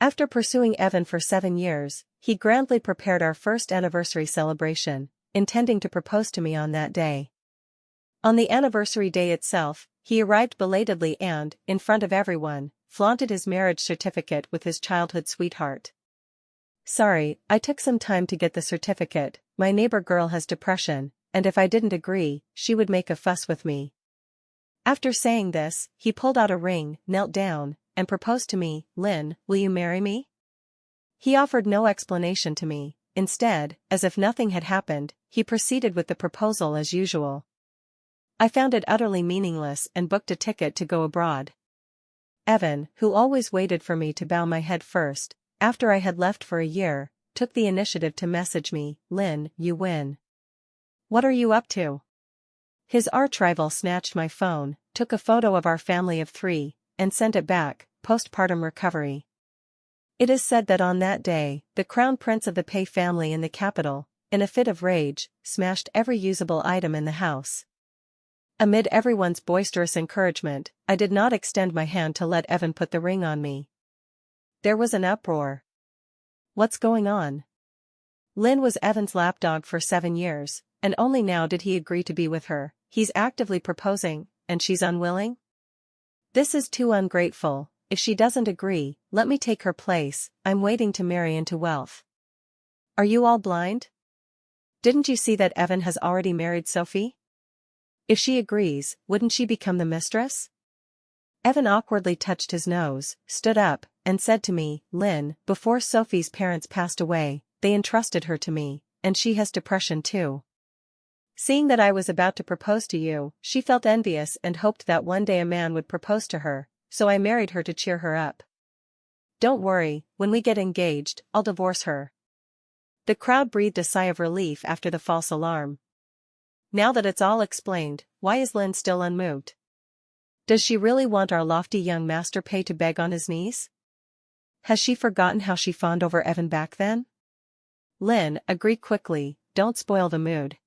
After pursuing Evan for 7 years, he grandly prepared our first anniversary celebration, intending to propose to me on that day. On the anniversary day itself, he arrived belatedly and, in front of everyone, flaunted his marriage certificate with his childhood sweetheart. "Sorry, I took some time to get the certificate, my neighbor girl has depression, and if I didn't agree, she would make a fuss with me." After saying this, he pulled out a ring, knelt down, and proposed to me. "Lynn, will you marry me?" He offered no explanation to me. Instead, as if nothing had happened, he proceeded with the proposal as usual. I found it utterly meaningless and booked a ticket to go abroad. Evan, who always waited for me to bow my head first, after I had left for a year, took the initiative to message me. "Lynn, you win. What are you up to?" His arch-rival snatched my phone, took a photo of our family of 3, and sent it back, postpartum recovery. It is said that on that day, the crown prince of the Pei family in the capital, in a fit of rage, smashed every usable item in the house. Amid everyone's boisterous encouragement, I did not extend my hand to let Evan put the ring on me. There was an uproar. "What's going on?" Lynn was Evan's lapdog for 7 years, and only now did he agree to be with her. He's actively proposing, and she's unwilling? This is too ungrateful. If she doesn't agree, let me take her place. I'm waiting to marry into wealth. Are you all blind? Didn't you see that Evan has already married Sophie? If she agrees, wouldn't she become the mistress? Evan awkwardly touched his nose, stood up, and said to me, "Lynn, before Sophie's parents passed away, they entrusted her to me, and she has depression too. Seeing that I was about to propose to you, she felt envious and hoped that one day a man would propose to her, so I married her to cheer her up. Don't worry, when we get engaged, I'll divorce her." The crowd breathed a sigh of relief after the false alarm. Now that it's all explained, why is Lynn still unmoved? Does she really want our lofty young master Pei to beg on his knees? Has she forgotten how she fawned over Evan back then? Lynn, agree quickly, don't spoil the mood.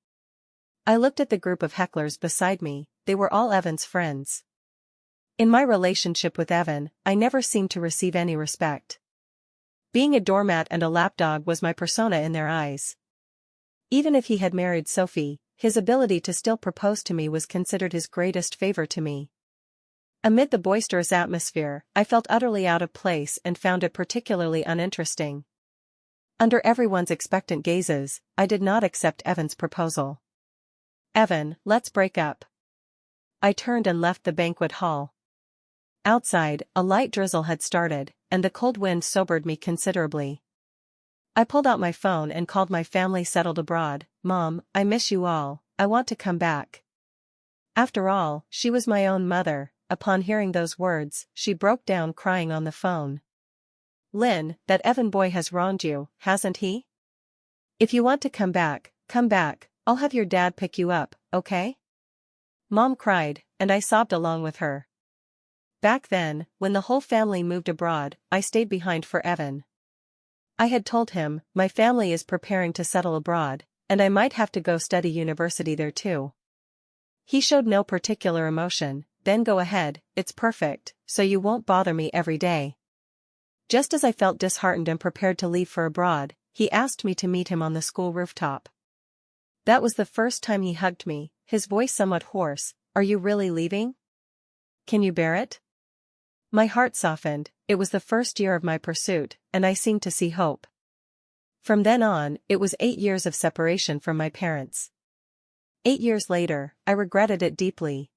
I looked at the group of hecklers beside me, they were all Evan's friends. In my relationship with Evan, I never seemed to receive any respect. Being a doormat and a lapdog was my persona in their eyes. Even if he had married Sophie, his ability to still propose to me was considered his greatest favor to me. Amid the boisterous atmosphere, I felt utterly out of place and found it particularly uninteresting. Under everyone's expectant gazes, I did not accept Evan's proposal. "Evan, let's break up." I turned and left the banquet hall. Outside, a light drizzle had started, and the cold wind sobered me considerably. I pulled out my phone and called my family settled abroad. "Mom, I miss you all, I want to come back." After all, she was my own mother. Upon hearing those words, she broke down crying on the phone. "Lynn, that Evan boy has wronged you, hasn't he? If you want to come back, I'll have your dad pick you up, okay?" Mom cried, and I sobbed along with her. Back then, when the whole family moved abroad, I stayed behind for Evan. I had told him, my family is preparing to settle abroad, and I might have to go study university there too. He showed no particular emotion. "Then go ahead, it's perfect, so you won't bother me every day." Just as I felt disheartened and prepared to leave for abroad, he asked me to meet him on the school rooftop. That was the first time he hugged me, his voice somewhat hoarse. "Are you really leaving? Can you bear it?" My heart softened. It was the first year of my pursuit, and I seemed to see hope. From then on, it was 8 years of separation from my parents. 8 years later, I regretted it deeply.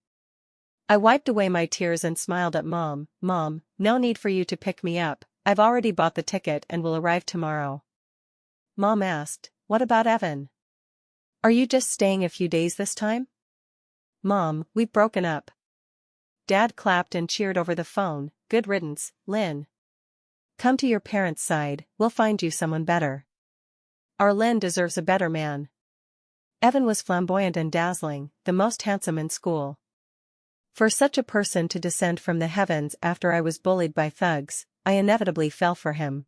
I wiped away my tears and smiled at Mom. "Mom, no need for you to pick me up, I've already bought the ticket and will arrive tomorrow." Mom asked, "What about Evan? Are you just staying a few days this time?" "Mom, we've broken up." Dad clapped and cheered over the phone. "Good riddance, Lynn. Come to your parents' side, we'll find you someone better. Our Lynn deserves a better man." Evan was flamboyant and dazzling, the most handsome in school. For such a person to descend from the heavens after I was bullied by thugs, I inevitably fell for him.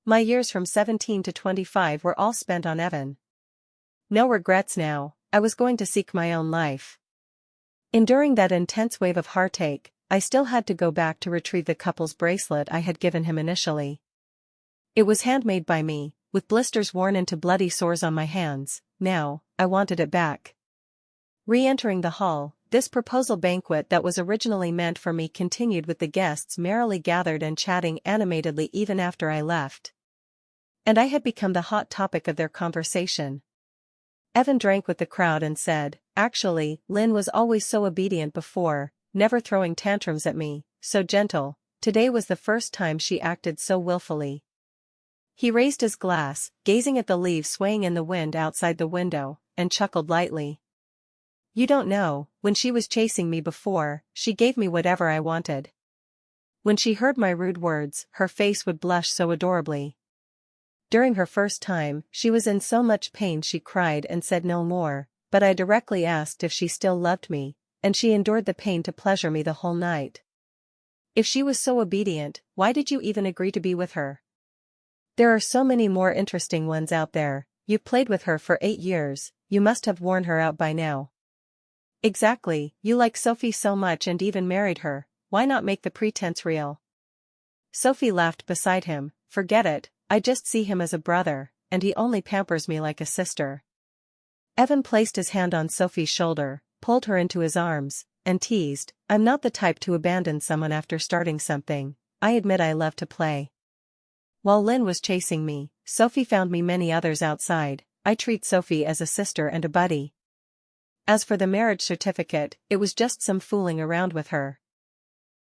My years from 17 to 25 were all spent on Evan. No regrets now, I was going to seek my own life. Enduring that intense wave of heartache, I still had to go back to retrieve the couple's bracelet I had given him initially. It was handmade by me, with blisters worn into bloody sores on my hands. Now, I wanted it back. Re-entering the hall, this proposal banquet that was originally meant for me continued with the guests merrily gathered and chatting animatedly even after I left. And I had become the hot topic of their conversation. Evan drank with the crowd and said, "Actually, Lynn was always so obedient before, never throwing tantrums at me, so gentle. Today was the first time she acted so willfully." He raised his glass, gazing at the leaves swaying in the wind outside the window, and chuckled lightly. "You don't know, when she was chasing me before, she gave me whatever I wanted. When she heard my rude words, her face would blush so adorably. During her first time, she was in so much pain she cried and said no more, but I directly asked if she still loved me, and she endured the pain to pleasure me the whole night. If she was so obedient, why did you even agree to be with her? There are so many more interesting ones out there. You played with her for 8 years, you must have worn her out by now." "Exactly, you like Sophie so much and even married her, why not make the pretense real?" Sophie laughed beside him. "Forget it, I just see him as a brother, and he only pampers me like a sister." Evan placed his hand on Sophie's shoulder, pulled her into his arms, and teased, "I'm not the type to abandon someone after starting something. I admit I love to play. While Lynn was chasing me, Sophie found me many others outside. I treat Sophie as a sister and a buddy. As for the marriage certificate, it was just some fooling around with her.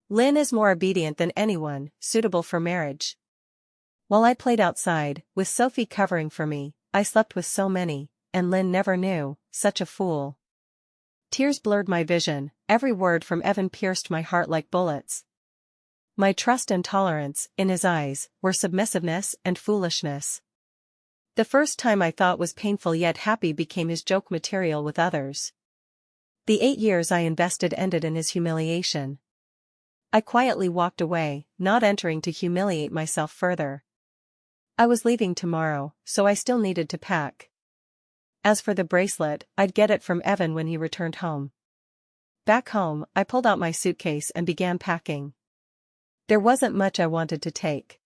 Lynn is more obedient than anyone, suitable for marriage. While I played outside, with Sophie covering for me, I slept with so many, and Lynn never knew, such a fool." Tears blurred my vision, every word from Evan pierced my heart like bullets. My trust and tolerance, in his eyes, were submissiveness and foolishness. The first time I thought was painful yet happy became his joke material with others. The 8 years I invested ended in his humiliation. I quietly walked away, not entering to humiliate myself further. I was leaving tomorrow, so I still needed to pack. As for the bracelet, I'd get it from Evan when he returned home. Back home, I pulled out my suitcase and began packing. There wasn't much I wanted to take.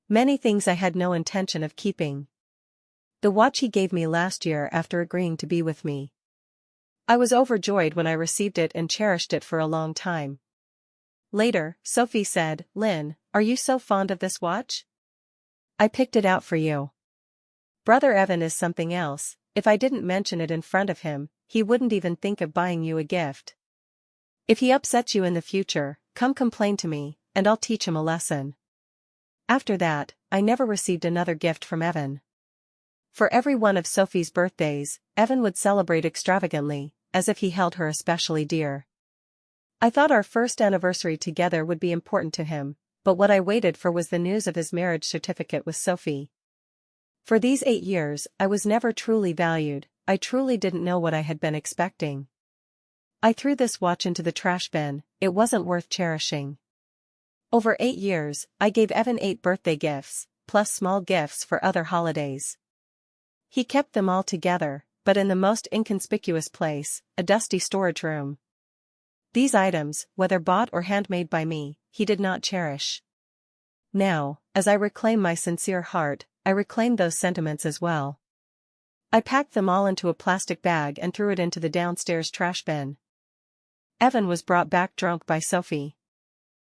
Many things I had no intention of keeping. The watch he gave me last year after agreeing to be with me. I was overjoyed when I received it and cherished it for a long time. Later, Sophie said, "Lynn, are you so fond of this watch? I picked it out for you. Brother Evan is something else. If I didn't mention it in front of him, he wouldn't even think of buying you a gift. If he upsets you in the future, come complain to me, and I'll teach him a lesson." After that, I never received another gift from Evan. For every one of Sophie's birthdays, Evan would celebrate extravagantly, as if he held her especially dear. I thought our first anniversary together would be important to him, but what I waited for was the news of his marriage certificate with Sophie. For these 8 years, I was never truly valued. I truly didn't know what I had been expecting. I threw this watch into the trash bin, it wasn't worth cherishing. Over 8 years, I gave Evan 8 birthday gifts, plus small gifts for other holidays. He kept them all together, but in the most inconspicuous place, a dusty storage room. These items, whether bought or handmade by me, he did not cherish. Now, as I reclaim my sincere heart, I reclaim those sentiments as well. I packed them all into a plastic bag and threw it into the downstairs trash bin. Evan was brought back drunk by Sophie.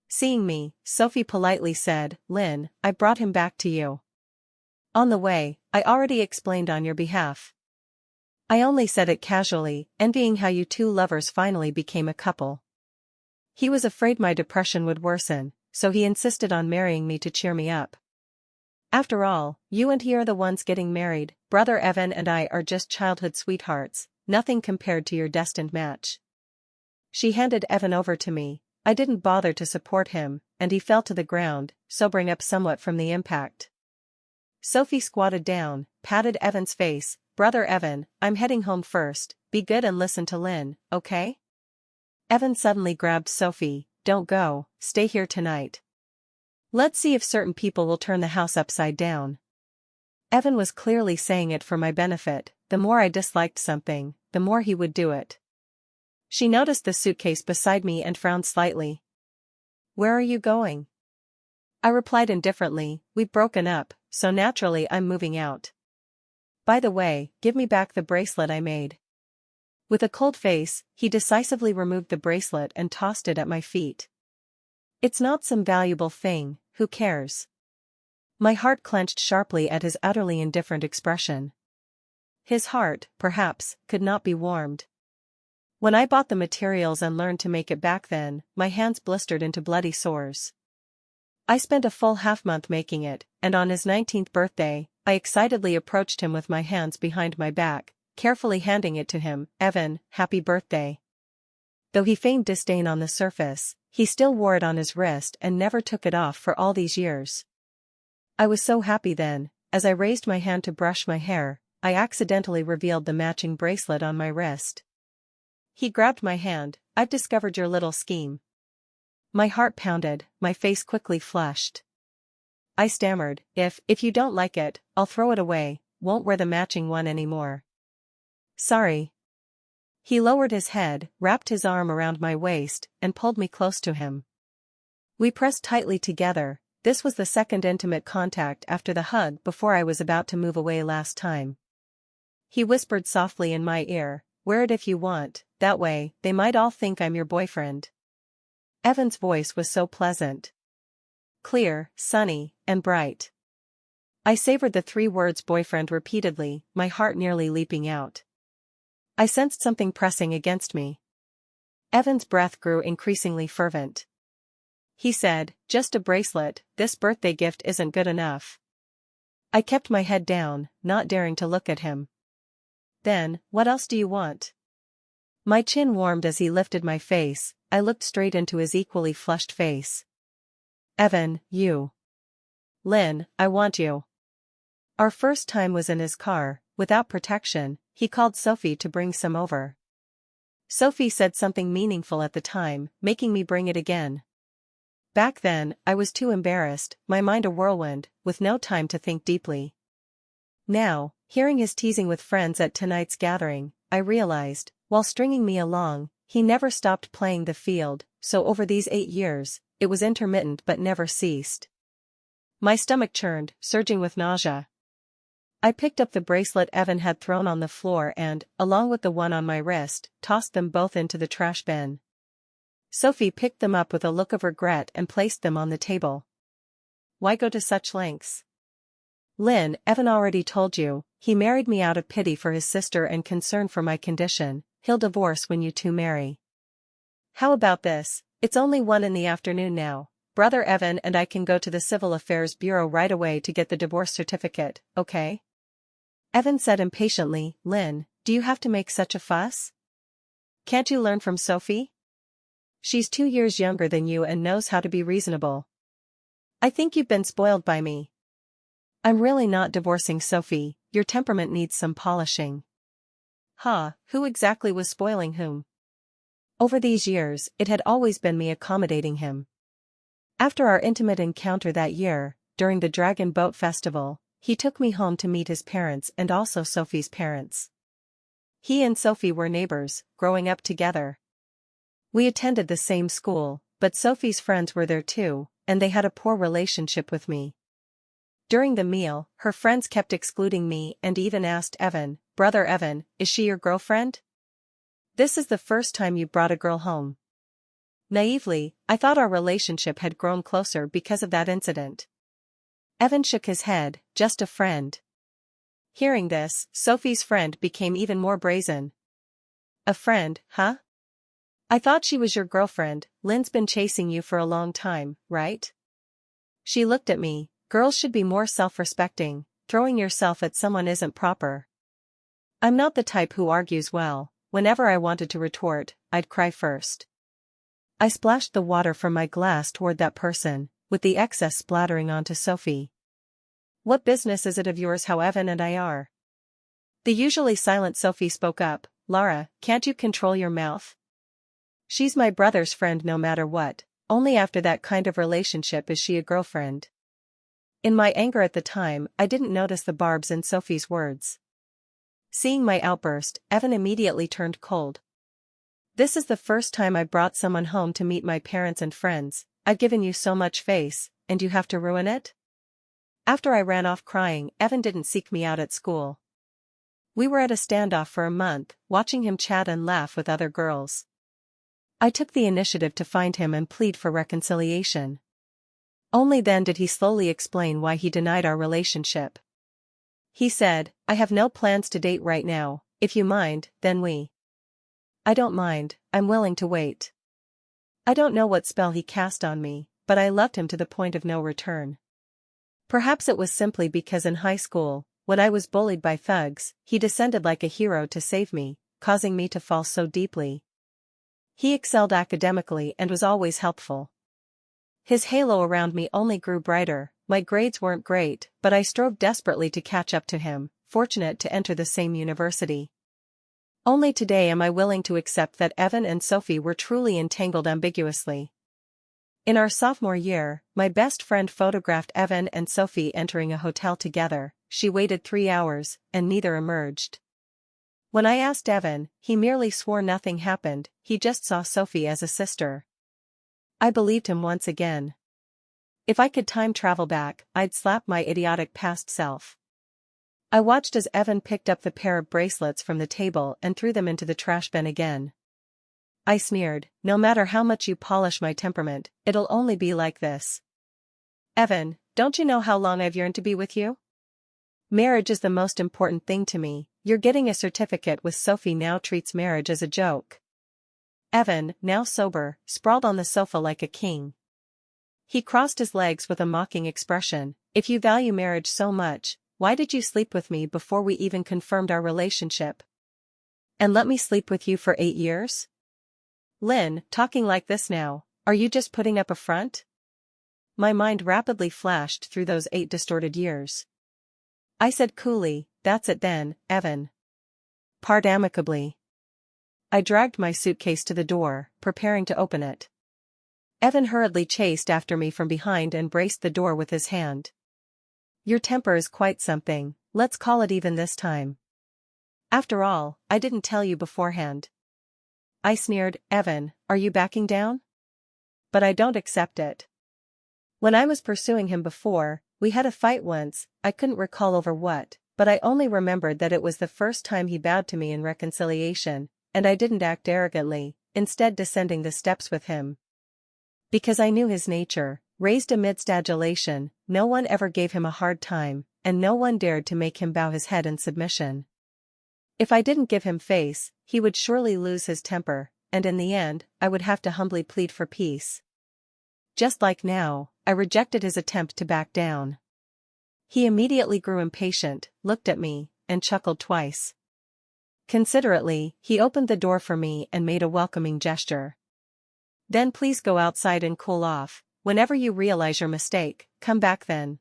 Seeing me, Sophie politely said, "Lynn, I brought him back to you. On the way, I already explained on your behalf. I only said it casually, envying how you two lovers finally became a couple. He was afraid my depression would worsen, so he insisted on marrying me to cheer me up. After all, you and he are the ones getting married. Brother Evan and I are just childhood sweethearts, nothing compared to your destined match." She handed Evan over to me. I didn't bother to support him, and he fell to the ground, sobering up somewhat from the impact. Sophie squatted down, patted Evan's face. "Brother Evan, I'm heading home first, be good and listen to Lynn, okay?" Evan suddenly grabbed Sophie. "Don't go, stay here tonight. Let's see if certain people will turn the house upside down." Evan was clearly saying it for my benefit. The more I disliked something, the more he would do it. She noticed the suitcase beside me and frowned slightly. "Where are you going?" I replied indifferently, "We've broken up, so naturally I'm moving out. By the way, give me back the bracelet I made." With a cold face, he decisively removed the bracelet and tossed it at my feet. "It's not some valuable thing, who cares?" My heart clenched sharply at his utterly indifferent expression. His heart, perhaps, could not be warmed. When I bought the materials and learned to make it back then, my hands blistered into bloody sores. I spent a full half-month making it, and on his 19th birthday, I excitedly approached him with my hands behind my back, carefully handing it to him. "Evan, happy birthday." Though he feigned disdain on the surface, he still wore it on his wrist and never took it off for all these years. I was so happy then. As I raised my hand to brush my hair, I accidentally revealed the matching bracelet on my wrist. He grabbed my hand. "I've discovered your little scheme." My heart pounded, my face quickly flushed. I stammered, If you don't like it, I'll throw it away, won't wear the matching one anymore." "Sorry." He lowered his head, wrapped his arm around my waist, and pulled me close to him. We pressed tightly together. This was the second intimate contact after the hug before I was about to move away last time. He whispered softly in my ear, "Wear it if you want, that way, they might all think I'm your boyfriend." Evan's voice was so pleasant. Clear, sunny, and bright. I savored the 3 words boyfriend repeatedly, my heart nearly leaping out. I sensed something pressing against me. Evan's breath grew increasingly fervent. He said, "Just a bracelet, this birthday gift isn't good enough." I kept my head down, not daring to look at him. "Then, what else do you want?" My chin warmed as he lifted my face. I looked straight into his equally flushed face. "Evan, you." "Lynn, I want you." Our first time was in his car. Without protection, he called Sophie to bring some over. Sophie said something meaningful at the time, making me bring it again. Back then, I was too embarrassed, my mind a whirlwind, with no time to think deeply. Now, hearing his teasing with friends at tonight's gathering, I realized, while stringing me along, he never stopped playing the field, so over these 8 years, it was intermittent but never ceased. My stomach churned, surging with nausea. I picked up the bracelet Evan had thrown on the floor and, along with the one on my wrist, tossed them both into the trash bin. Sophie picked them up with a look of regret and placed them on the table. "Why go to such lengths?" "Lynn, Evan already told you, he married me out of pity for his sister and concern for my condition. He'll divorce when you two marry." "How about this? It's only 1 in the afternoon now. Brother Evan and I can go to the Civil Affairs Bureau right away to get the divorce certificate, okay?" Evan said impatiently, "Lynn, do you have to make such a fuss? Can't you learn from Sophie? She's 2 years younger than you and knows how to be reasonable." "I think you've been spoiled by me." "I'm really not divorcing Sophie, your temperament needs some polishing." Who exactly was spoiling whom? Over these years, it had always been me accommodating him. After our intimate encounter that year, during the Dragon Boat Festival, he took me home to meet his parents and also Sophie's parents. He and Sophie were neighbors, growing up together. We attended the same school, but Sophie's friends were there too, and they had a poor relationship with me. During the meal, her friends kept excluding me and even asked Evan, "Brother Evan, is she your girlfriend? This is the first time you brought a girl home." Naively, I thought our relationship had grown closer because of that incident. Evan shook his head, "Just a friend." Hearing this, Sophie's friend became even more brazen. "A friend, huh? I thought she was your girlfriend. Lynn's been chasing you for a long time, right?" She looked at me. "Girls should be more self-respecting, throwing yourself at someone isn't proper." I'm not the type who argues well. Whenever I wanted to retort, I'd cry first. I splashed the water from my glass toward that person, with the excess splattering onto Sophie. "What business is it of yours how Evan and I are?" The usually silent Sophie spoke up. "Lara, can't you control your mouth? She's my brother's friend no matter what, only after that kind of relationship is she a girlfriend." In my anger at the time, I didn't notice the barbs in Sophie's words. Seeing my outburst, Evan immediately turned cold. This is the first time I brought someone home to meet my parents and friends. I've given you so much face, and you have to ruin it? After I ran off crying, Evan didn't seek me out at school. We were at a standoff for a month, watching him chat and laugh with other girls. I took the initiative to find him and plead for reconciliation. Only then did he slowly explain why he denied our relationship. He said, "I have no plans to date right now. If you mind, then we." I don't mind, I'm willing to wait. I don't know what spell he cast on me, but I loved him to the point of no return. Perhaps it was simply because in high school, when I was bullied by thugs, he descended like a hero to save me, causing me to fall so deeply. He excelled academically and was always helpful. His halo around me only grew brighter. My grades weren't great, but I strove desperately to catch up to him, fortunate to enter the same university. Only today am I willing to accept that Evan and Sophie were truly entangled ambiguously. In our sophomore year, my best friend photographed Evan and Sophie entering a hotel together. She waited 3 hours, and neither emerged. When I asked Evan, he merely swore nothing happened, he just saw Sophie as a sister. I believed him once again. If I could time travel back, I'd slap my idiotic past self. I watched as Evan picked up the pair of bracelets from the table and threw them into the trash bin again. I sneered, "No matter how much you polish my temperament, it'll only be like this." "Evan, don't you know how long I've yearned to be with you? Marriage is the most important thing to me. You're getting a certificate with Sophie now treats marriage as a joke." Evan, now sober, sprawled on the sofa like a king. He crossed his legs with a mocking expression. "If you value marriage so much, why did you sleep with me before we even confirmed our relationship? And let me sleep with you for 8 years? Lynn, talking like this now, are you just putting up a front?" My mind rapidly flashed through those 8 distorted years. I said coolly, "That's it then, Evan. Part amicably." I dragged my suitcase to the door, preparing to open it. Evan hurriedly chased after me from behind and braced the door with his hand. "Your temper is quite something, let's call it even this time. After all, I didn't tell you beforehand." I sneered, "Evan, are you backing down?" "But I don't accept it. When I was pursuing him before, we had a fight once, I couldn't recall over what, but I only remembered that it was the first time he bowed to me in reconciliation, and I didn't act arrogantly, instead descending the steps with him. Because I knew his nature, raised amidst adulation, no one ever gave him a hard time, and no one dared to make him bow his head in submission. If I didn't give him face, he would surely lose his temper, and in the end, I would have to humbly plead for peace. Just like now, I rejected his attempt to back down. He immediately grew impatient, looked at me, and chuckled twice. Considerately, he opened the door for me and made a welcoming gesture. "Then please go outside and cool off. Whenever you realize your mistake, come back then.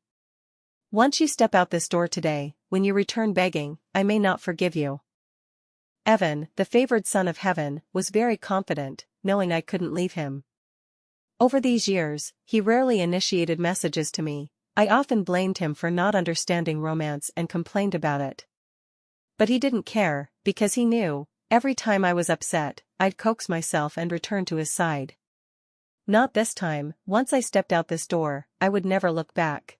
Once you step out this door today, when you return begging, I may not forgive you." Evan, the favored son of heaven, was very confident, knowing I couldn't leave him. Over these years, he rarely initiated messages to me. I often blamed him for not understanding romance and complained about it. But he didn't care, because he knew, every time I was upset, I'd coax myself and return to his side. Not this time. Once I stepped out this door, I would never look back.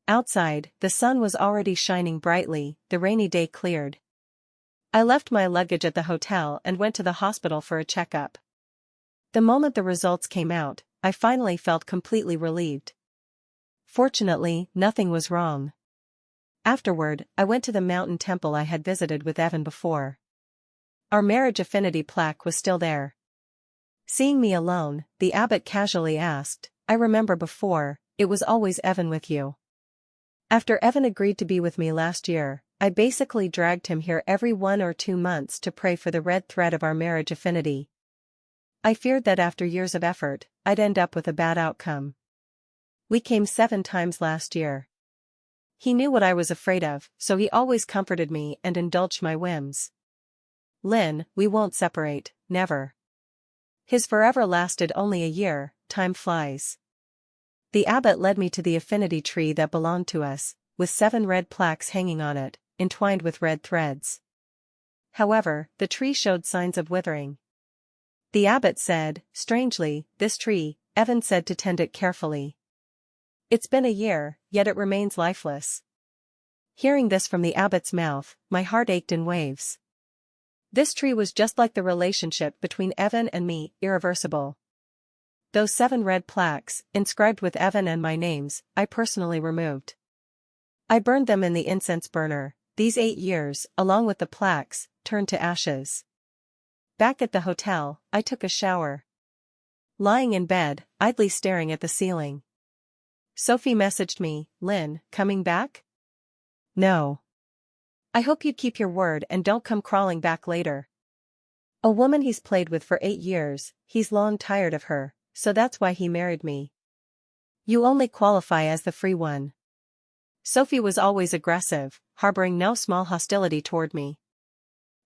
Outside, the sun was already shining brightly, the rainy day cleared. I left my luggage at the hotel and went to the hospital for a checkup. The moment the results came out, I finally felt completely relieved. Fortunately, nothing was wrong. Afterward, I went to the mountain temple I had visited with Evan before. Our marriage affinity plaque was still there. Seeing me alone, the abbot casually asked, "I remember before, it was always Evan with you." After Evan agreed to be with me last year, I basically dragged him here every 1 or 2 months to pray for the red thread of our marriage affinity. I feared that after years of effort, I'd end up with a bad outcome. We came 7 times last year. He knew what I was afraid of, so he always comforted me and indulged my whims. "Lynn, we won't separate, never." His forever lasted only a year. Time flies. The abbot led me to the affinity tree that belonged to us, with 7 red plaques hanging on it, entwined with red threads. However, the tree showed signs of withering. The abbot said, strangely, this tree, Evan said to tend it carefully. It's been a year, yet it remains lifeless. Hearing this from the abbot's mouth, my heart ached in waves. This tree was just like the relationship between Evan and me, irreversible. Those 7 red plaques, inscribed with Evan and my names, I personally removed. I burned them in the incense burner. These 8 years, along with the plaques, turned to ashes. Back at the hotel, I took a shower. Lying in bed, idly staring at the ceiling. Sophie messaged me, Lynn, coming back? No. I hope you keep your word and don't come crawling back later. A woman he's played with for 8 years, he's long tired of her, so that's why he married me. You only qualify as the free one. Sophie was always aggressive, harboring no small hostility toward me.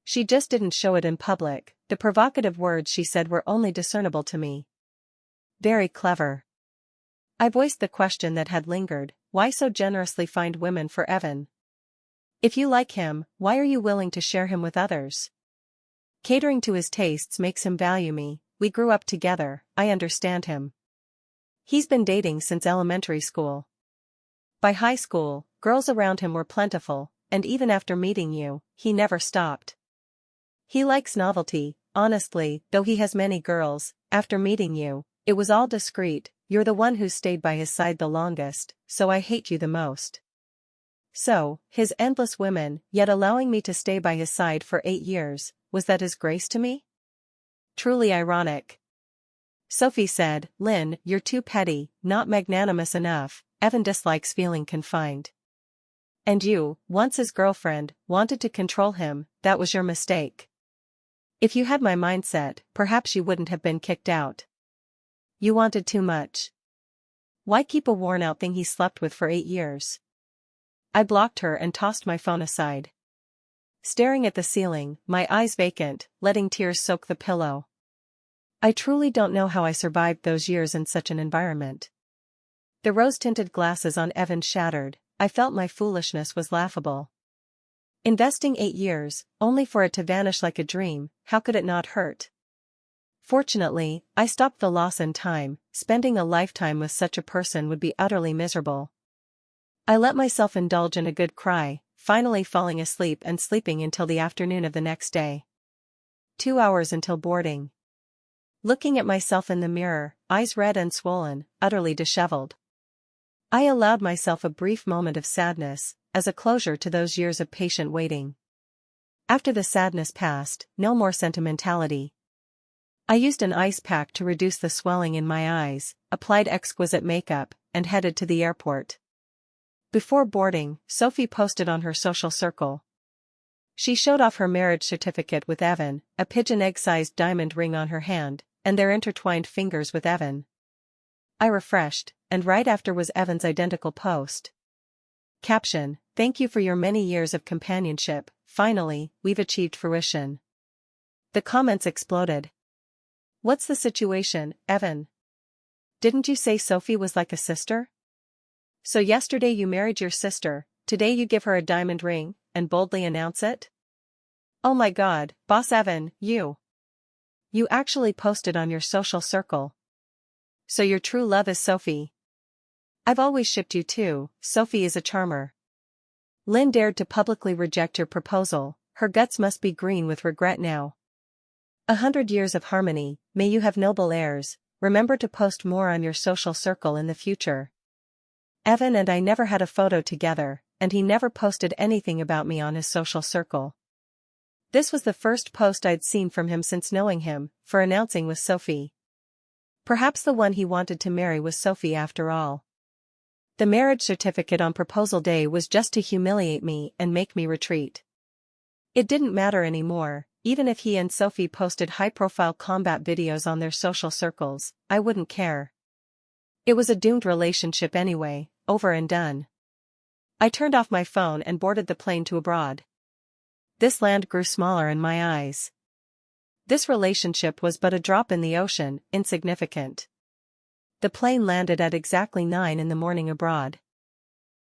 She just didn't show it in public. The provocative words she said were only discernible to me. Very clever. I voiced the question that had lingered, why so generously find women for Evan? If you like him, why are you willing to share him with others? Catering to his tastes makes him value me. We grew up together, I understand him. He's been dating since elementary school. By high school, girls around him were plentiful, and even after meeting you, he never stopped. He likes novelty, honestly, though he has many girls. After meeting you, it was all discreet. You're the one who stayed by his side the longest, so I hate you the most. So, his endless women, yet allowing me to stay by his side for 8 years, was that his grace to me? Truly ironic. Sophie said, Lynn, you're too petty, not magnanimous enough. Evan dislikes feeling confined. And you, once his girlfriend, wanted to control him. That was your mistake. If you had my mindset, perhaps you wouldn't have been kicked out. You wanted too much. Why keep a worn-out thing he slept with for 8 years? I blocked her and tossed my phone aside. Staring at the ceiling, my eyes vacant, letting tears soak the pillow. I truly don't know how I survived those years in such an environment. The rose-tinted glasses on Evan shattered. I felt my foolishness was laughable. Investing 8 years, only for it to vanish like a dream, how could it not hurt? Fortunately, I stopped the loss in time. Spending a lifetime with such a person would be utterly miserable. I let myself indulge in a good cry, finally falling asleep and sleeping until the afternoon of the next day. 2 hours until boarding. Looking at myself in the mirror, eyes red and swollen, utterly disheveled. I allowed myself a brief moment of sadness, as a closure to those years of patient waiting. After the sadness passed, no more sentimentality. I used an ice pack to reduce the swelling in my eyes, applied exquisite makeup, and headed to the airport. Before boarding, Sophie posted on her social circle. She showed off her marriage certificate with Evan, a pigeon egg-sized diamond ring on her hand, and their intertwined fingers with Evan. I refreshed, and right after was Evan's identical post. Caption: Thank you for your many years of companionship. Finally, we've achieved fruition. The comments exploded. What's the situation, Evan? Didn't you say Sophie was like a sister? So yesterday you married your sister, today you give her a diamond ring, and boldly announce it? Oh my God, Boss Evan, you actually posted on your social circle. So your true love is Sophie. I've always shipped you too. Sophie is a charmer. Lynn dared to publicly reject your proposal. Her guts must be green with regret now. 100 years of harmony, may you have noble heirs. Remember to post more on your social circle in the future. Evan and I never had a photo together, and he never posted anything about me on his social circle. This was the first post I'd seen from him since knowing him, for announcing with Sophie. Perhaps the one he wanted to marry was Sophie after all. The marriage certificate on proposal day was just to humiliate me and make me retreat. It didn't matter anymore, even if he and Sophie posted high-profile combat videos on their social circles, I wouldn't care. It was a doomed relationship anyway, over and done. I turned off my phone and boarded the plane to abroad. This land grew smaller in my eyes. This relationship was but a drop in the ocean, insignificant. The plane landed at exactly 9 in the morning abroad.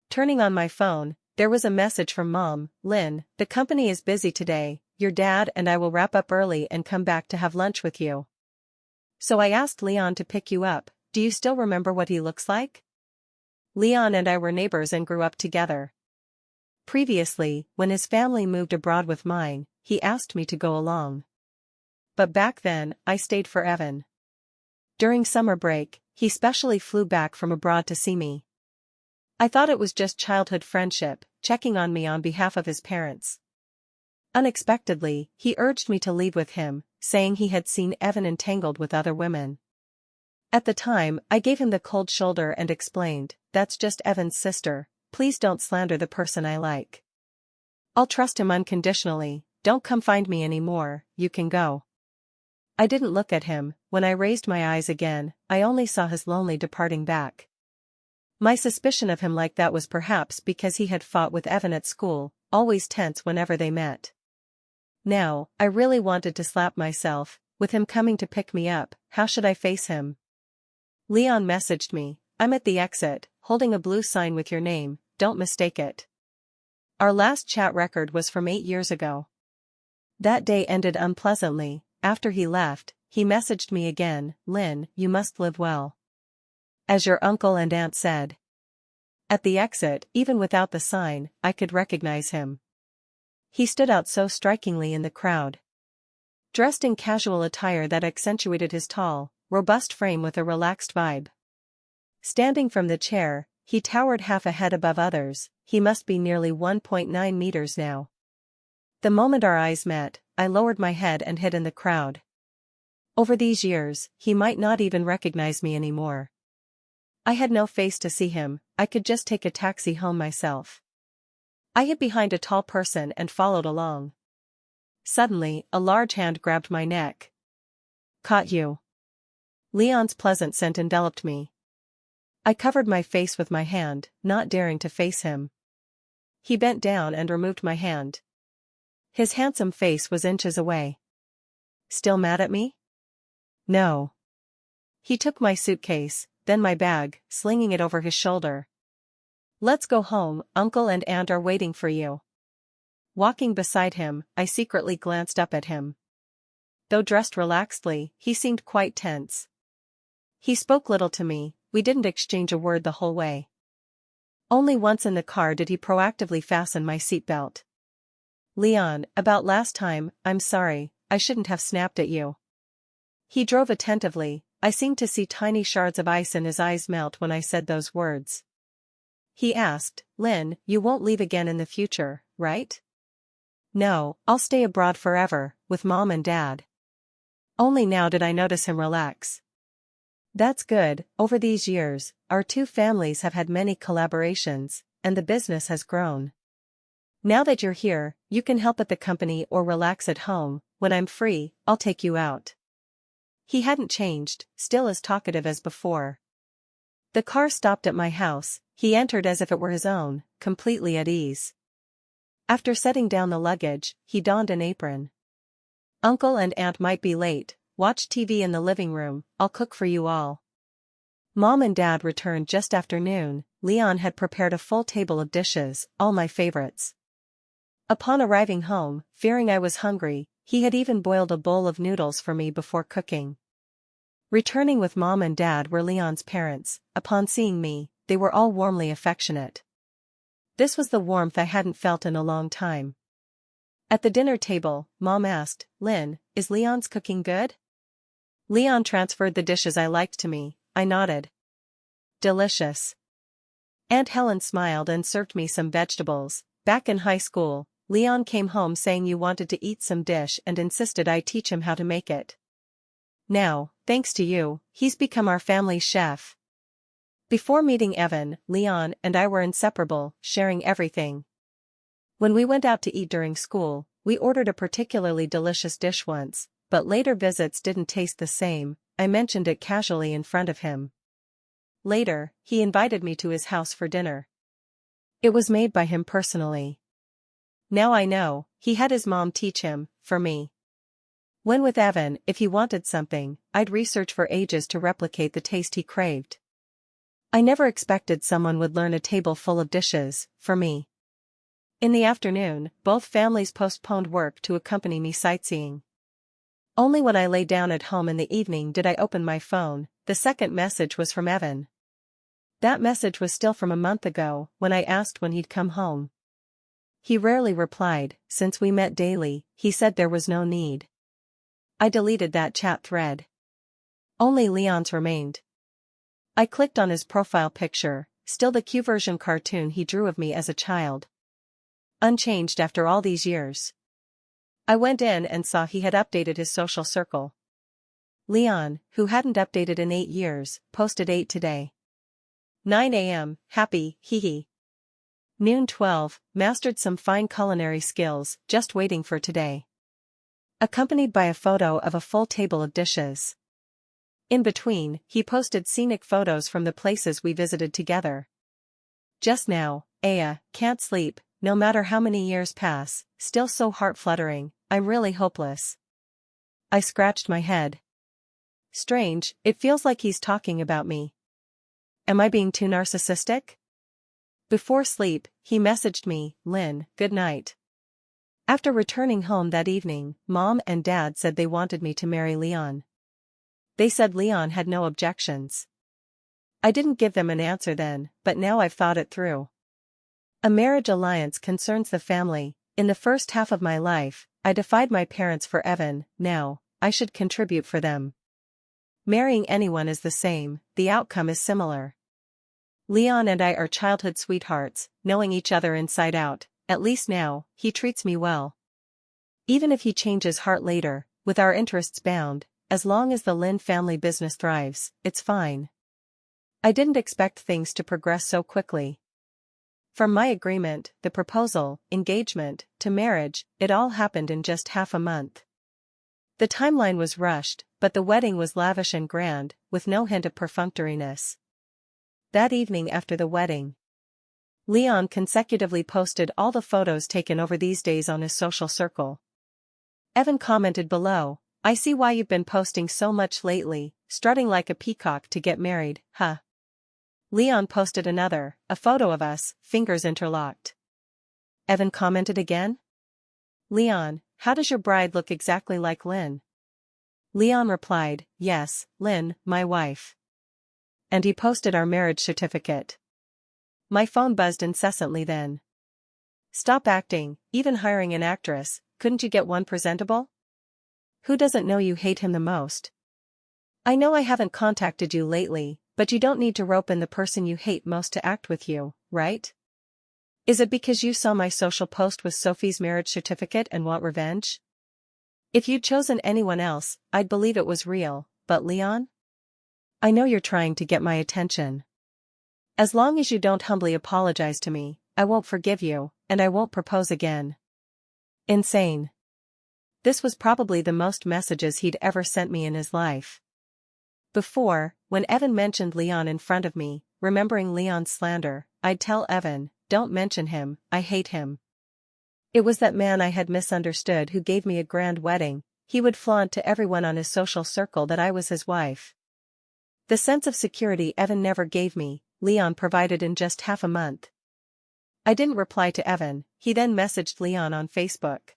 Turning on my phone, there was a message from Mom, Lynn, the company is busy today, your dad and I will wrap up early and come back to have lunch with you. So I asked Leon to pick you up. Do you still remember what he looks like? Leon and I were neighbors and grew up together. Previously, when his family moved abroad with mine, he asked me to go along. But back then, I stayed for Evan. During summer break, he specially flew back from abroad to see me. I thought it was just childhood friendship, checking on me on behalf of his parents. Unexpectedly, he urged me to leave with him, saying he had seen Evan entangled with other women. At the time, I gave him the cold shoulder and explained, "That's just Evan's sister, please don't slander the person I like. I'll trust him unconditionally, don't come find me anymore, you can go." I didn't look at him. When I raised my eyes again, I only saw his lonely departing back. My suspicion of him like that was perhaps because he had fought with Evan at school, always tense whenever they met. Now, I really wanted to slap myself. With him coming to pick me up, how should I face him? Leon messaged me, "I'm at the exit, holding a blue sign with your name, don't mistake it." Our last chat record was from 8 years ago. That day ended unpleasantly. After he left, he messaged me again, "Lynn, you must live well. As your uncle and aunt said." At the exit, even without the sign, I could recognize him. He stood out so strikingly in the crowd. Dressed in casual attire that accentuated his tall, robust frame with a relaxed vibe. Standing from the chair, he towered half a head above others. He must be nearly 1.9 meters now. The moment our eyes met, I lowered my head and hid in the crowd. Over these years, he might not even recognize me anymore. I had no face to see him, I could just take a taxi home myself. I hid behind a tall person and followed along. Suddenly, a large hand grabbed my neck. "Caught you." Leon's pleasant scent enveloped me. I covered my face with my hand, not daring to face him. He bent down and removed my hand. His handsome face was inches away. "Still mad at me?" "No." He took my suitcase, then my bag, slinging it over his shoulder. "Let's go home, uncle and aunt are waiting for you." Walking beside him, I secretly glanced up at him. Though dressed relaxedly, he seemed quite tense. He spoke little to me, we didn't exchange a word the whole way. Only once in the car did he proactively fasten my seatbelt. "Leon, about last time, I'm sorry, I shouldn't have snapped at you." He drove attentively. I seemed to see tiny shards of ice in his eyes melt when I said those words. He asked, "Lynn, you won't leave again in the future, right?" "No, I'll stay abroad forever, with mom and dad." Only now did I notice him relax. "That's good. Over these years, our two families have had many collaborations, and the business has grown. Now that you're here, you can help at the company or relax at home. When I'm free, I'll take you out." He hadn't changed, still as talkative as before. The car stopped at my house. He entered as if it were his own, completely at ease. After setting down the luggage, he donned an apron. "Uncle and aunt might be late, watch TV in the living room, I'll cook for you all." Mom and dad returned just after noon. Leon had prepared a full table of dishes, all my favorites. Upon arriving home, fearing I was hungry, he had even boiled a bowl of noodles for me before cooking. Returning with mom and dad were Leon's parents. Upon seeing me, they were all warmly affectionate. This was the warmth I hadn't felt in a long time. At the dinner table, Mom asked, "Lynn, is Leon's cooking good?" Leon transferred the dishes I liked to me. I nodded. "Delicious." Aunt Helen smiled and served me some vegetables. Back in high school, Leon came home saying you wanted to eat some dish and insisted I teach him how to make it. Now, thanks to you, he's become our family chef. Before meeting Evan, Leon and I were inseparable, sharing everything. When we went out to eat during school, we ordered a particularly delicious dish once, but later visits didn't taste the same. I mentioned it casually in front of him. Later, he invited me to his house for dinner. It was made by him personally. Now I know, he had his mom teach him, for me. When with Evan, if he wanted something, I'd research for ages to replicate the taste he craved. I never expected someone would learn a table full of dishes, for me. In the afternoon, both families postponed work to accompany me sightseeing. Only when I lay down at home in the evening did I open my phone. The second message was from Evan. That message was still from a month ago, when I asked when he'd come home. He rarely replied. Since we met daily, he said there was no need. I deleted that chat thread. Only Leon's remained. I clicked on his profile picture, still the Q-version cartoon he drew of me as a child. Unchanged after all these years. I went in and saw he had updated his social circle. Leon, who hadn't updated in 8 years, posted 8 today. 9 a.m., happy, hee. Noon 12, mastered some fine culinary skills, just waiting for today. Accompanied by a photo of a full table of dishes. In between, he posted scenic photos from the places we visited together. Just now, can't sleep, no matter how many years pass, still so heart-fluttering, I'm really hopeless. I scratched my head. Strange, it feels like he's talking about me. Am I being too narcissistic? Before sleep, he messaged me, Lynn, good night. After returning home that evening, Mom and Dad said they wanted me to marry Leon. They said Leon had no objections. I didn't give them an answer then, but now I've thought it through. A marriage alliance concerns the family. In the first half of my life, I defied my parents for Evan. Now, I should contribute for them. Marrying anyone is the same, the outcome is similar. Leon and I are childhood sweethearts, knowing each other inside out. At least now, he treats me well. Even if he changes heart later, with our interests bound, as long as the Lynn family business thrives, it's fine. I didn't expect things to progress so quickly. From my agreement, the proposal, engagement, to marriage, it all happened in just half a month. The timeline was rushed, but the wedding was lavish and grand, with no hint of perfunctoriness. That evening after the wedding, Leon consecutively posted all the photos taken over these days on his social circle. Evan commented below, I see why you've been posting so much lately, strutting like a peacock to get married, huh? Leon posted another, a photo of us, fingers interlocked. Evan commented again? Leon, how does your bride look exactly like Lynn? Leon replied, yes, Lynn, my wife. And he posted our marriage certificate. My phone buzzed incessantly then. Stop acting, even hiring an actress, couldn't you get one presentable? Who doesn't know you hate him the most? I know I haven't contacted you lately, but you don't need to rope in the person you hate most to act with you, right? Is it because you saw my social post with Sophie's marriage certificate and want revenge? If you'd chosen anyone else, I'd believe it was real, but Leon? I know you're trying to get my attention. As long as you don't humbly apologize to me, I won't forgive you, and I won't propose again. Insane. This was probably the most messages he'd ever sent me in his life. Before, when Evan mentioned Leon in front of me, remembering Leon's slander, I'd tell Evan, don't mention him, I hate him. It was that man I had misunderstood who gave me a grand wedding. He would flaunt to everyone on his social circle that I was his wife. The sense of security Evan never gave me, Leon provided in just half a month. I didn't reply to Evan. He then messaged Leon on Facebook.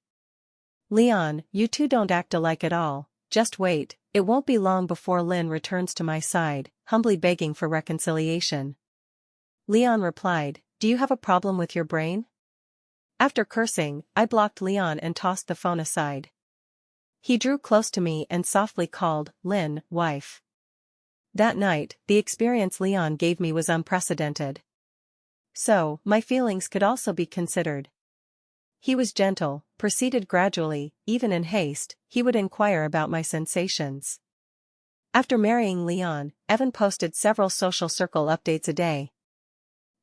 Leon, you two don't act alike at all, just wait, it won't be long before Lynn returns to my side, humbly begging for reconciliation. Leon replied, do you have a problem with your brain? After cursing, I blocked Leon and tossed the phone aside. He drew close to me and softly called, Lynn, wife. That night, the experience Leon gave me was unprecedented. So, my feelings could also be considered. He was gentle, proceeded gradually, even in haste, he would inquire about my sensations. After marrying Leon, Evan posted several social circle updates a day.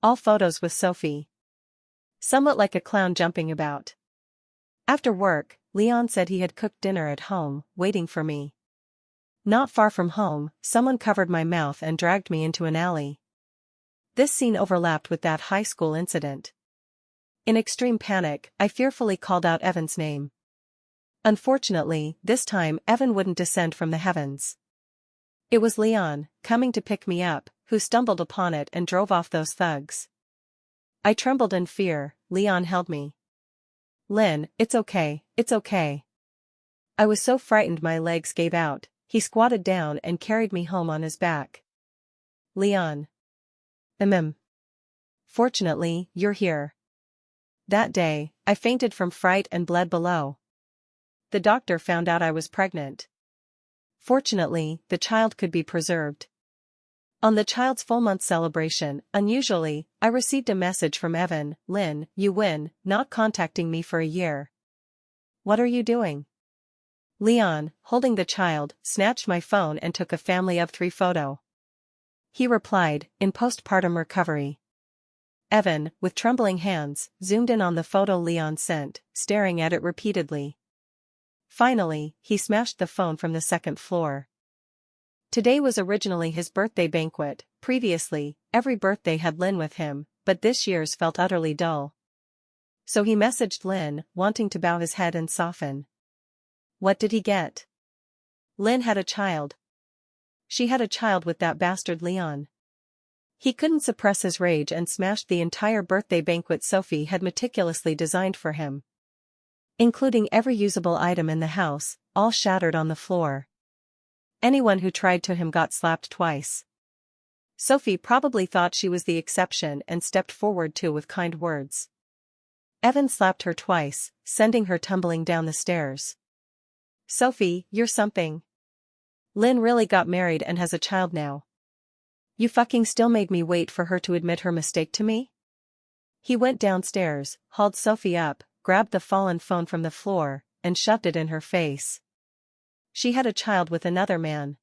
All photos with Sophie. Somewhat like a clown jumping about. After work, Leon said he had cooked dinner at home, waiting for me. Not far from home, someone covered my mouth and dragged me into an alley. This scene overlapped with that high school incident. In extreme panic, I fearfully called out Evan's name. Unfortunately, this time Evan wouldn't descend from the heavens. It was Leon, coming to pick me up, who stumbled upon it and drove off those thugs. I trembled in fear. Leon held me. Lynn, it's okay, it's okay. I was so frightened my legs gave out. He squatted down and carried me home on his back. Leon. Fortunately, you're here. That day, I fainted from fright and bled below. The doctor found out I was pregnant. Fortunately, the child could be preserved. On the child's full-month celebration, unusually, I received a message from Evan. Lynn, you win, not contacting me for a year. What are you doing? Leon, holding the child, snatched my phone and took a family of 3 photo. He replied, in postpartum recovery. Evan, with trembling hands, zoomed in on the photo Leon sent, staring at it repeatedly. Finally, he smashed the phone from the 2nd floor. Today was originally his birthday banquet. Previously, every birthday had Lynn with him, but this year's felt utterly dull. So he messaged Lynn, wanting to bow his head and soften. What did he get? Lynn had a child. She had a child with that bastard Leon. He couldn't suppress his rage and smashed the entire birthday banquet Sophie had meticulously designed for him. Including every usable item in the house, all shattered on the floor. Anyone who tried to him got slapped twice. Sophie probably thought she was the exception and stepped forward too with kind words. Evan slapped her twice, sending her tumbling down the stairs. Sophie, you're something. Lynn really got married and has a child now. You fucking still made me wait for her to admit her mistake to me? He went downstairs, hauled Sophie up, grabbed the fallen phone from the floor, and shoved it in her face. She had a child with another man.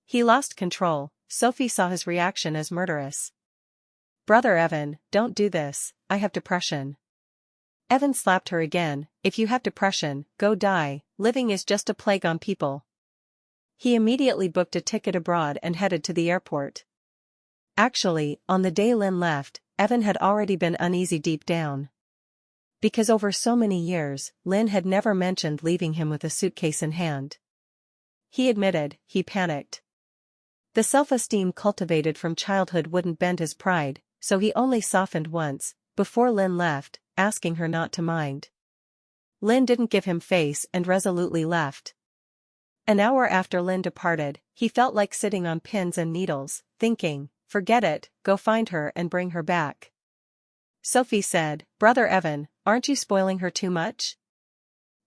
He lost control. Sophie saw his reaction as murderous. Brother Evan, don't do this, I have depression. Evan slapped her again. If you have depression, go die, living is just a plague on people. He immediately booked a ticket abroad and headed to the airport. Actually, on the day Lynn left, Evan had already been uneasy deep down. Because over so many years, Lynn had never mentioned leaving him with a suitcase in hand. He admitted, he panicked. The self-esteem cultivated from childhood wouldn't bend his pride, so he only softened once, before Lynn left, asking her not to mind. Lynn didn't give him face and resolutely left. An hour after Lynn departed, he felt like sitting on pins and needles, thinking, forget it, go find her and bring her back. Sophie said, Brother Evan, aren't you spoiling her too much?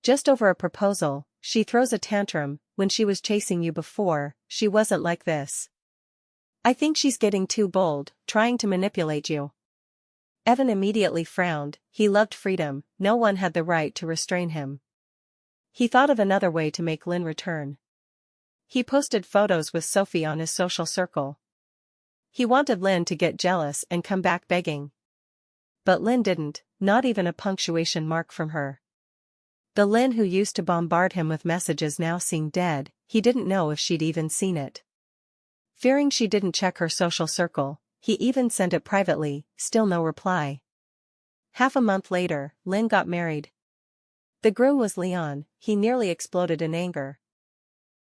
Just over a proposal, she throws a tantrum. When she was chasing you before, she wasn't like this. I think she's getting too bold, trying to manipulate you. Evan immediately frowned. He loved freedom, no one had the right to restrain him. He thought of another way to make Lynn return. He posted photos with Sophie on his social circle. He wanted Lynn to get jealous and come back begging. But Lynn didn't, not even a punctuation mark from her. The Lynn who used to bombard him with messages now seemed dead. He didn't know if she'd even seen it. Fearing she didn't check her social circle, he even sent it privately, still no reply. Half a month later, Lynn got married. The groom was Leon. He nearly exploded in anger.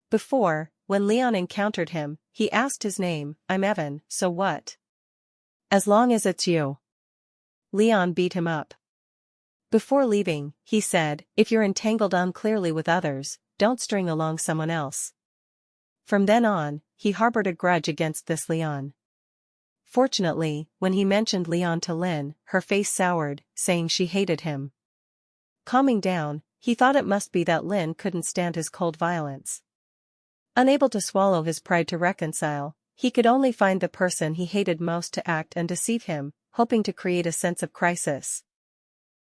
Before, when Leon encountered him, he asked his name. I'm Evan, so what? As long as it's you. Leon beat him up. Before leaving, he said, if you're entangled unclearly with others, don't string along someone else. From then on, he harbored a grudge against this Leon. Fortunately, when he mentioned Leon to Lynn, her face soured, saying she hated him. Calming down, he thought it must be that Lynn couldn't stand his cold violence. Unable to swallow his pride to reconcile, he could only find the person he hated most to act and deceive him, hoping to create a sense of crisis.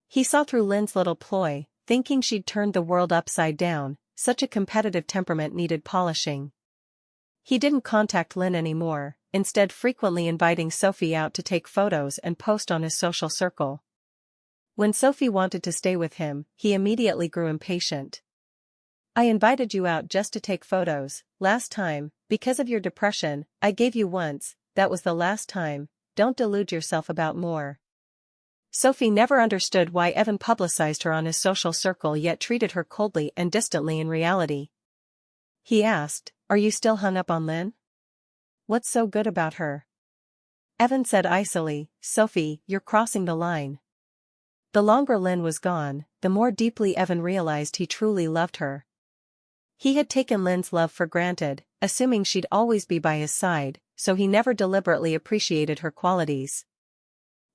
He saw through Lynn's little ploy, thinking she'd turned the world upside down. Such a competitive temperament needed polishing. He didn't contact Lynn anymore, instead frequently inviting Sophie out to take photos and post on his social circle. When Sophie wanted to stay with him, he immediately grew impatient. I invited you out just to take photos. Last time, because of your depression, I gave you once, that was the last time, don't delude yourself about more. Sophie never understood why Evan publicized her on his social circle yet treated her coldly and distantly in reality. He asked, are you still hung up on Lynn? What's so good about her? Evan said icily, Sophie, you're crossing the line. The longer Lynn was gone, the more deeply Evan realized he truly loved her. He had taken Lynn's love for granted, assuming she'd always be by his side, so he never deliberately appreciated her qualities.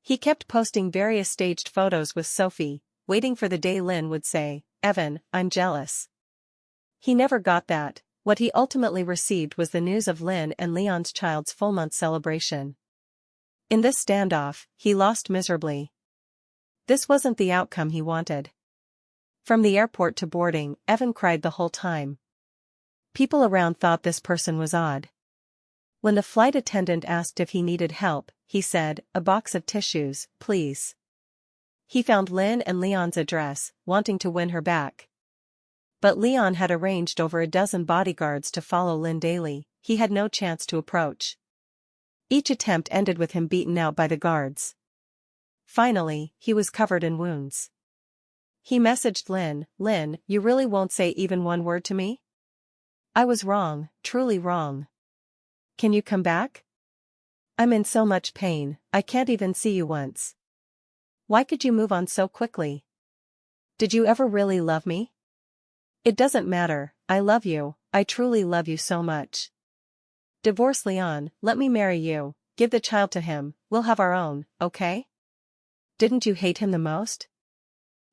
He kept posting various staged photos with Sophie, waiting for the day Lynn would say, "Evan, I'm jealous." He never got that. What he ultimately received was the news of Lynn and Leon's child's full-month celebration. In this standoff, he lost miserably. This wasn't the outcome he wanted. From the airport to boarding, Evan cried the whole time. People around thought this person was odd. When the flight attendant asked if he needed help, he said, "A box of tissues, please." He found Lynn and Leon's address, wanting to win her back. But Leon had arranged over a dozen bodyguards to follow Lynn daily. He had no chance to approach. Each attempt ended with him beaten out by the guards. Finally, he was covered in wounds. He messaged Lynn, "Lynn, you really won't say even one word to me? I was wrong, truly wrong. Can you come back? I'm in so much pain, I can't even see you once. Why could you move on so quickly? Did you ever really love me? It doesn't matter, I love you, I truly love you so much. Divorce Leon, let me marry you, give the child to him, we'll have our own, okay? Didn't you hate him the most?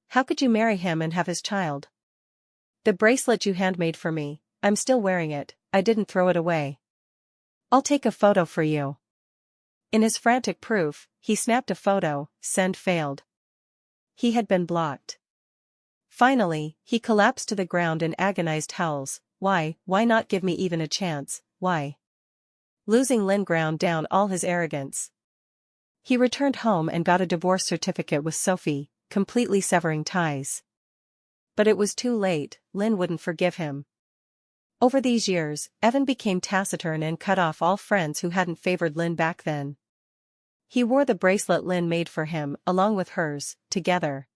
How could you marry him and have his child? The bracelet you handmade for me, I'm still wearing it, I didn't throw it away. I'll take a photo for you." In his frantic proof, he snapped a photo, send failed. He had been blocked. Finally, he collapsed to the ground in agonized howls. Why not give me even a chance, why? Losing Lynn ground down all his arrogance. He returned home and got a divorce certificate with Sophie, completely severing ties. But it was too late, Lynn wouldn't forgive him. Over these years, Evan became taciturn and cut off all friends who hadn't favored Lynn back then. He wore the bracelet Lynn made for him, along with hers, together.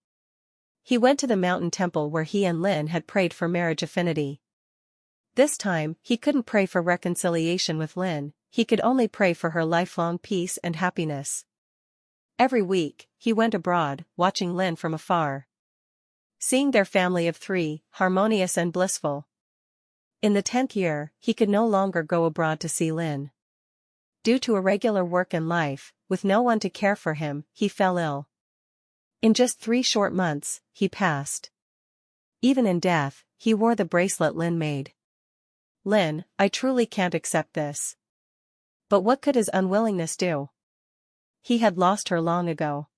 He went to the mountain temple where he and Lynn had prayed for marriage affinity. This time, he couldn't pray for reconciliation with Lynn, he could only pray for her lifelong peace and happiness. Every week, he went abroad, watching Lynn from afar. Seeing their family of 3, harmonious and blissful. In the 10th year, he could no longer go abroad to see Lynn. Due to irregular work and life, with no one to care for him, he fell ill. In just 3 short months, he passed. Even in death, he wore the bracelet Lynn made. Lynn, I truly can't accept this. But what could his unwillingness do? He had lost her long ago.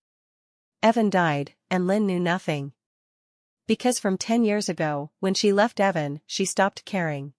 Evan died, and Lynn knew nothing. Because from 10 years ago, when she left Evan, she stopped caring.